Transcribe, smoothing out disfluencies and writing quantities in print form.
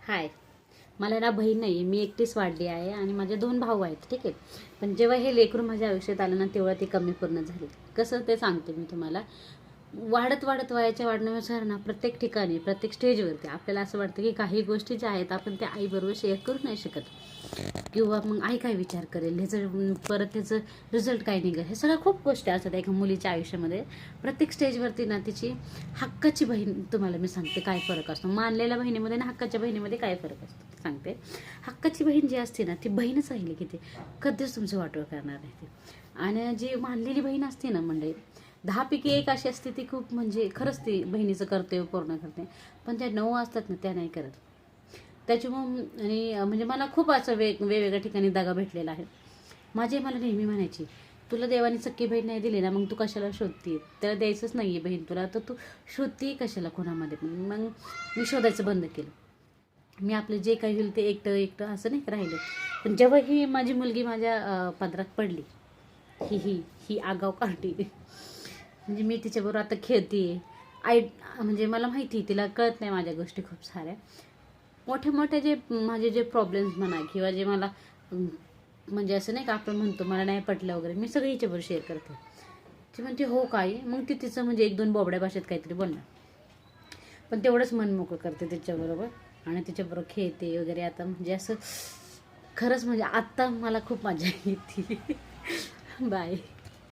हाय. मला ना बहीण नाही आहे, मी एकटीच वाढली आहे आणि माझे 2 भाऊ आहेत, ठीक आहे. पण जेव्हा हे लेकरू माझ्या आयुष्यात आलं ना, तेव्हा ते कमी पूर्ण झाले. कसं ते सांगते मी तुम्हाला. वाढत वाढत वयाच्या वाढण्यानुसार ना प्रत्येक ठिकाणी प्रत्येक स्टेजवरती आपल्याला असं वाटतं की काही गोष्टी ज्या आहेत आपण त्या आईबरोबर शेअर करू नाही शकत, किंवा मग आई काय विचार करेल, ह्याचं परत ह्याचं रिझल्ट काय निघेल, हे सगळ्या खूप गोष्टी असतात एका मुलीच्या आयुष्यामध्ये. प्रत्येक स्टेजवरती ना तिची हक्काची बहीण, तुम्हाला मी सांगते काय फरक असतो मानलेल्या बहिणीमध्ये ना हक्काच्या बहिणीमध्ये काय फरक असतो ते सांगते. हक्काची बहीण जी असते ना ती बहीणच राहिली की ती कधीच तुमचं वाटोळ करणार नाही ती. आणि जी मानलेली बहीण असते ना मंडळी, 10 पैकी 1 अशी असते ती खूप म्हणजे खरंच ती बहिणीचं कर्तव्य पूर्ण करते. पण त्या 9 असतात ना त्या नाही करत. त्याच्यामुळं आणि म्हणजे मला खूप असं वेगवेगळ्या ठिकाणी दगा भेटलेला आहे. माझी मला नेहमी म्हणायची, तुला देवाने सख्खी बहीण नाही दिली ना, मग तू कशाला शोधते, त्याला द्यायचंच नाही आहे बहीण तुला, तर तू शोधते कशाला कोणामध्ये पण. मग मी शोधायचं बंद केलं. मी आपलं जे काही होईल ते एकटं एकटं असं नाही राहिलं. पण जेव्हा ही माझी मुलगी माझ्या पदरात पडली, ही ही ही आगाव काढली, म्हणजे मी तिच्याबरोबर आता खेळते. आई म्हणजे मला माहिती तिला कळत नाही माझ्या गोष्टी खूप साऱ्या. मोठे मोठे जे माझे जे प्रॉब्लेम्स म्हणा किंवा जे मला म्हणजे असं नाही का आपण म्हणतो मला नाही पटलं वगैरे, मी सगळं हिच्याबरोबर शेअर करते. ती म्हणते हो काय, मग ती तिचं म्हणजे 1-2 बोबड्या भाषेत काहीतरी बोलणार, पण तेवढंच मन मोकळं करते तिच्याबरोबर आणि तिच्याबरोबर खेळते वगैरे. आता म्हणजे असं खरंच म्हणजे आत्ता मला खूप मजा येते. बाय.